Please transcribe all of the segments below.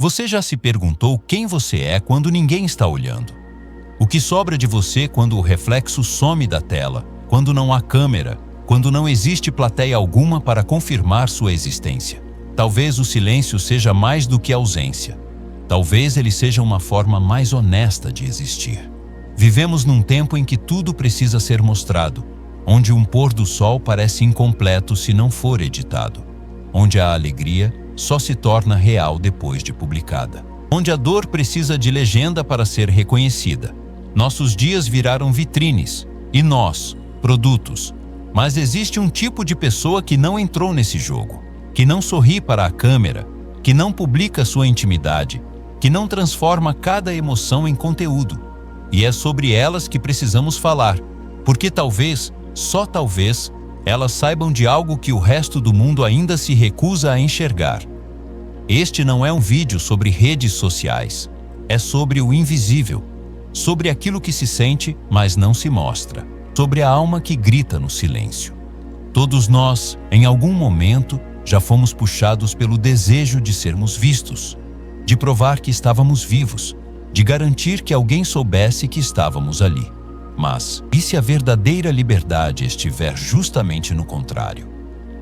Você já se perguntou quem você é quando ninguém está olhando? O que sobra de você quando o reflexo some da tela, quando não há câmera, quando não existe plateia alguma para confirmar sua existência? Talvez o silêncio seja mais do que ausência. Talvez ele seja uma forma mais honesta de existir. Vivemos num tempo em que tudo precisa ser mostrado, onde um pôr do sol parece incompleto se não for editado, onde a alegria só se torna real depois de publicada, onde a dor precisa de legenda para ser reconhecida. Nossos dias viraram vitrines, e nós, produtos. Mas existe um tipo de pessoa que não entrou nesse jogo, que não sorri para a câmera, que não publica sua intimidade, que não transforma cada emoção em conteúdo. E é sobre elas que precisamos falar, porque talvez, só talvez, elas saibam de algo que o resto do mundo ainda se recusa a enxergar. Este não é um vídeo sobre redes sociais, é sobre o invisível, sobre aquilo que se sente, mas não se mostra, sobre a alma que grita no silêncio. Todos nós, em algum momento, já fomos puxados pelo desejo de sermos vistos, de provar que estávamos vivos, de garantir que alguém soubesse que estávamos ali. Mas, e se a verdadeira liberdade estiver justamente no contrário?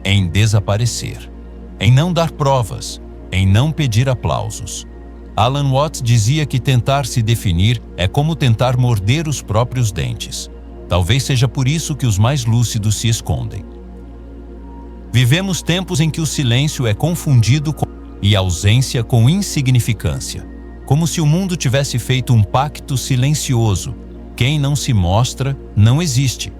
Em desaparecer, em não dar provas, em não pedir aplausos. Alan Watts dizia que tentar se definir é como tentar morder os próprios dentes. Talvez seja por isso que os mais lúcidos se escondem. Vivemos tempos em que o silêncio é confundido e a ausência com insignificância, como se o mundo tivesse feito um pacto silencioso. Quem não se mostra, não existe.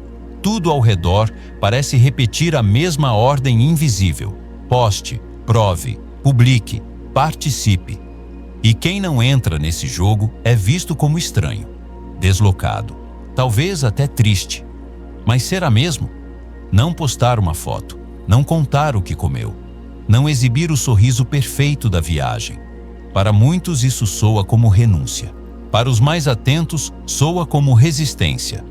Tudo ao redor parece repetir a mesma ordem invisível. Poste, prove, publique, participe. E quem não entra nesse jogo é visto como estranho, deslocado, talvez até triste. Mas será mesmo? Não postar uma foto, não contar o que comeu, não exibir o sorriso perfeito da viagem. Para muitos isso soa como renúncia. Para os mais atentos, soa como resistência.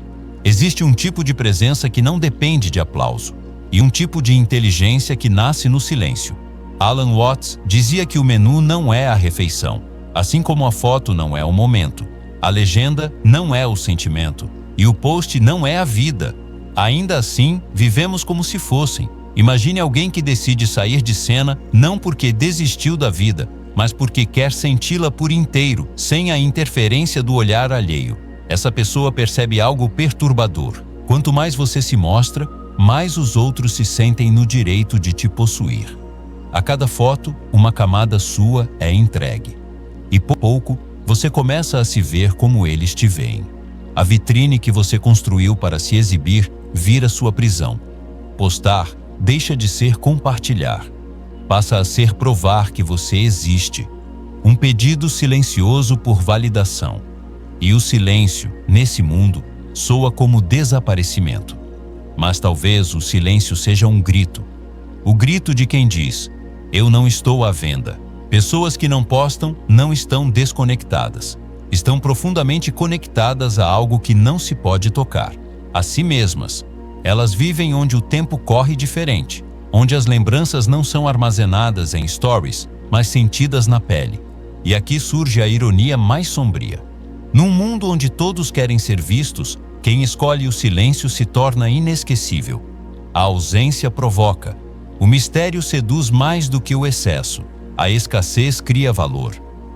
Existe um tipo de presença que não depende de aplauso, e um tipo de inteligência que nasce no silêncio. Alan Watts dizia que o menu não é a refeição, assim como a foto não é o momento. A legenda não é o sentimento, e o post não é a vida. Ainda assim, vivemos como se fossem. Imagine alguém que decide sair de cena não porque desistiu da vida, mas porque quer senti-la por inteiro, sem a interferência do olhar alheio. Essa pessoa percebe algo perturbador. Quanto mais você se mostra, mais os outros se sentem no direito de te possuir. A cada foto, uma camada sua é entregue. E pouco, você começa a se ver como eles te veem. A vitrine que você construiu para se exibir vira sua prisão. Postar deixa de ser compartilhar. Passa a ser provar que você existe. Um pedido silencioso por validação. E o silêncio, nesse mundo, soa como desaparecimento. Mas talvez o silêncio seja um grito. O grito de quem diz: eu não estou à venda. Pessoas que não postam não estão desconectadas. Estão profundamente conectadas a algo que não se pode tocar. A si mesmas. Elas vivem onde o tempo corre diferente, onde as lembranças não são armazenadas em stories, mas sentidas na pele. E aqui surge a ironia mais sombria. Num mundo onde todos querem ser vistos, quem escolhe o silêncio se torna inesquecível. A ausência provoca. O mistério seduz mais do que o excesso. A escassez cria valor.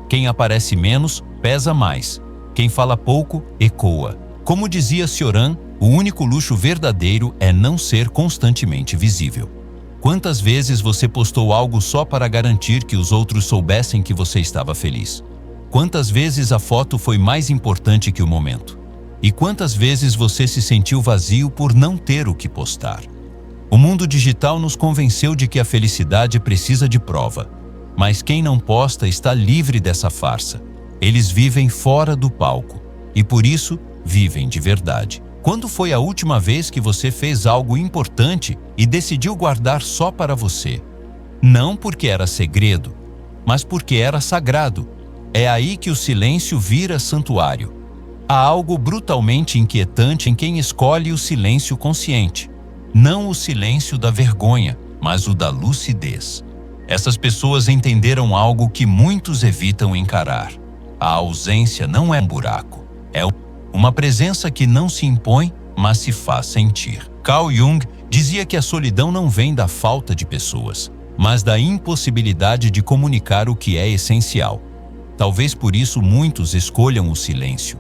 Quem aparece menos, pesa mais. Quem fala pouco, ecoa. Como dizia Cioran, o único luxo verdadeiro é não ser constantemente visível. Quantas vezes você postou algo só para garantir que os outros soubessem que você estava feliz? Quantas vezes a foto foi mais importante que o momento? E quantas vezes você se sentiu vazio por não ter o que postar? O mundo digital nos convenceu de que a felicidade precisa de prova. Mas quem não posta está livre dessa farsa. Eles vivem fora do palco. E por isso, vivem de verdade. Quando foi a última vez que você fez algo importante e decidiu guardar só para você? Não porque era segredo, mas porque era sagrado. É aí que o silêncio vira santuário. Há algo brutalmente inquietante em quem escolhe o silêncio consciente. Não o silêncio da vergonha, mas o da lucidez. Essas pessoas entenderam algo que muitos evitam encarar. A ausência não é um buraco, é uma presença que não se impõe, mas se faz sentir. Carl Jung dizia que a solidão não vem da falta de pessoas, mas da impossibilidade de comunicar o que é essencial. Talvez por isso muitos escolham o silêncio,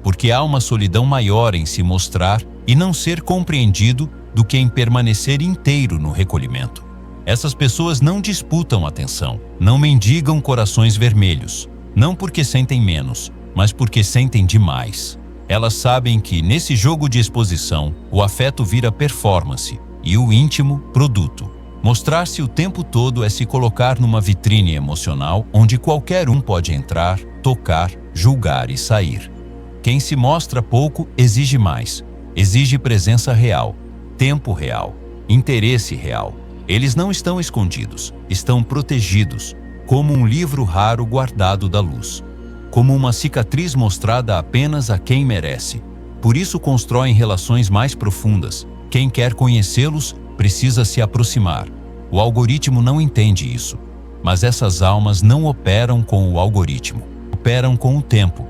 porque há uma solidão maior em se mostrar e não ser compreendido do que em permanecer inteiro no recolhimento. Essas pessoas não disputam atenção, não mendigam corações vermelhos, não porque sentem menos, mas porque sentem demais. Elas sabem que, nesse jogo de exposição, o afeto vira performance e o íntimo, produto. Mostrar-se o tempo todo é se colocar numa vitrine emocional onde qualquer um pode entrar, tocar, julgar e sair. Quem se mostra pouco exige mais. Exige presença real, tempo real, interesse real. Eles não estão escondidos, estão protegidos, como um livro raro guardado da luz, como uma cicatriz mostrada apenas a quem merece. Por isso constroem relações mais profundas. Quem quer conhecê-los precisa se aproximar. O algoritmo não entende isso, mas essas almas não operam com o algoritmo, operam com o tempo.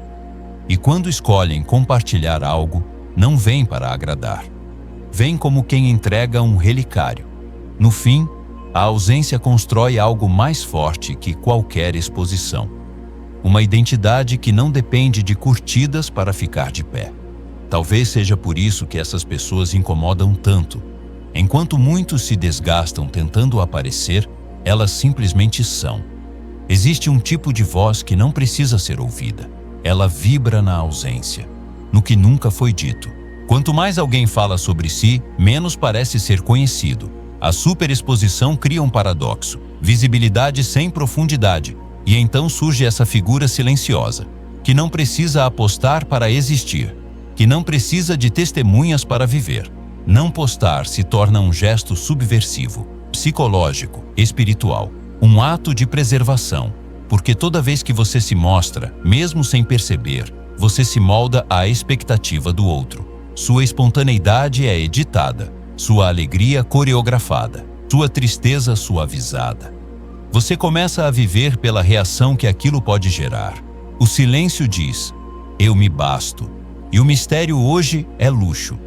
E quando escolhem compartilhar algo, não vem para agradar. Vem como quem entrega um relicário. No fim, a ausência constrói algo mais forte que qualquer exposição. Uma identidade que não depende de curtidas para ficar de pé. Talvez seja por isso que essas pessoas incomodam tanto. Enquanto muitos se desgastam tentando aparecer, elas simplesmente são. Existe um tipo de voz que não precisa ser ouvida. Ela vibra na ausência, no que nunca foi dito. Quanto mais alguém fala sobre si, menos parece ser conhecido. A superexposição cria um paradoxo, visibilidade sem profundidade, e então surge essa figura silenciosa, que não precisa apostar para existir, que não precisa de testemunhas para viver. Não postar se torna um gesto subversivo, psicológico, espiritual, um ato de preservação, porque toda vez que você se mostra, mesmo sem perceber, você se molda à expectativa do outro. Sua espontaneidade é editada, sua alegria coreografada, sua tristeza suavizada. Você começa a viver pela reação que aquilo pode gerar. O silêncio diz, eu me basto, e o mistério hoje é luxo.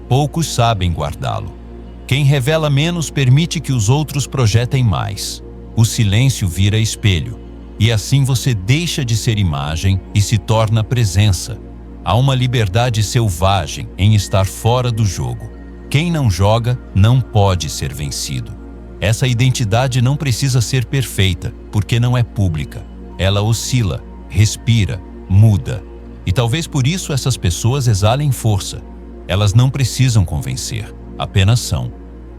Poucos sabem guardá-lo. Quem revela menos permite que os outros projetem mais. O silêncio vira espelho, e assim você deixa de ser imagem e se torna presença. Há uma liberdade selvagem em estar fora do jogo. Quem não joga não pode ser vencido. Essa identidade não precisa ser perfeita, porque não é pública. Ela oscila, respira, muda. E talvez por isso essas pessoas exalem força. Elas não precisam convencer, apenas são.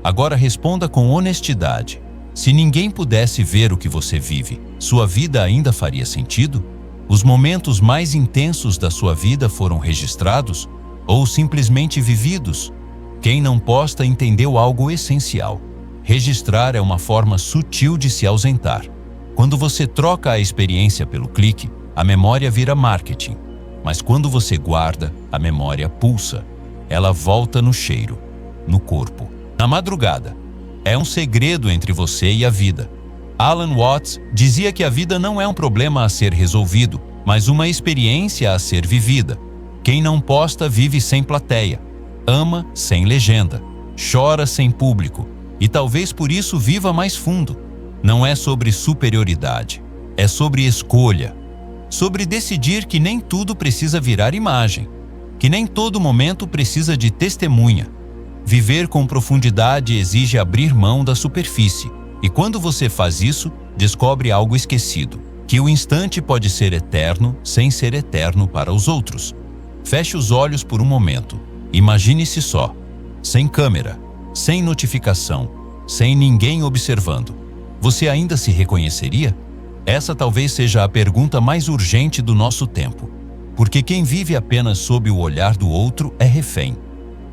Agora responda com honestidade. Se ninguém pudesse ver o que você vive, sua vida ainda faria sentido? Os momentos mais intensos da sua vida foram registrados ou simplesmente vividos? Quem não posta entendeu algo essencial. Registrar é uma forma sutil de se ausentar. Quando você troca a experiência pelo clique, a memória vira marketing. Mas quando você guarda, a memória pulsa. Ela volta no cheiro, no corpo, na madrugada. É um segredo entre você e a vida. Alan Watts dizia que a vida não é um problema a ser resolvido, mas uma experiência a ser vivida. Quem não posta vive sem plateia. Ama sem legenda, chora sem público e talvez por isso viva mais fundo. Não é sobre superioridade, é sobre escolha, sobre decidir que nem tudo precisa virar imagem, que nem todo momento precisa de testemunha. Viver com profundidade exige abrir mão da superfície, e quando você faz isso, descobre algo esquecido, que o instante pode ser eterno sem ser eterno para os outros. Feche os olhos por um momento. Imagine-se só, sem câmera, sem notificação, sem ninguém observando. Você ainda se reconheceria? Essa talvez seja a pergunta mais urgente do nosso tempo, porque quem vive apenas sob o olhar do outro é refém,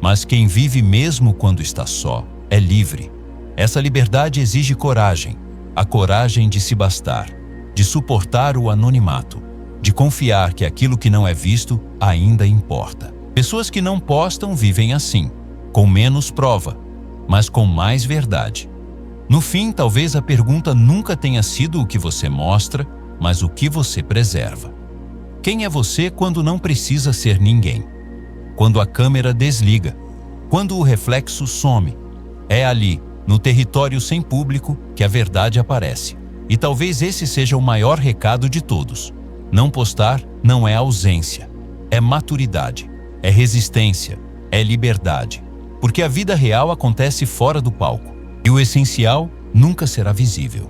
mas quem vive mesmo quando está só é livre. Essa liberdade exige coragem, a coragem de se bastar, de suportar o anonimato, de confiar que aquilo que não é visto ainda importa. Pessoas que não postam vivem assim, com menos prova, mas com mais verdade. No fim, talvez a pergunta nunca tenha sido o que você mostra, mas o que você preserva. Quem é você quando não precisa ser ninguém? Quando a câmera desliga, quando o reflexo some. É ali, no território sem público, que a verdade aparece. E talvez esse seja o maior recado de todos. Não postar não é ausência, é maturidade, é resistência, é liberdade. Porque a vida real acontece fora do palco, e o essencial nunca será visível.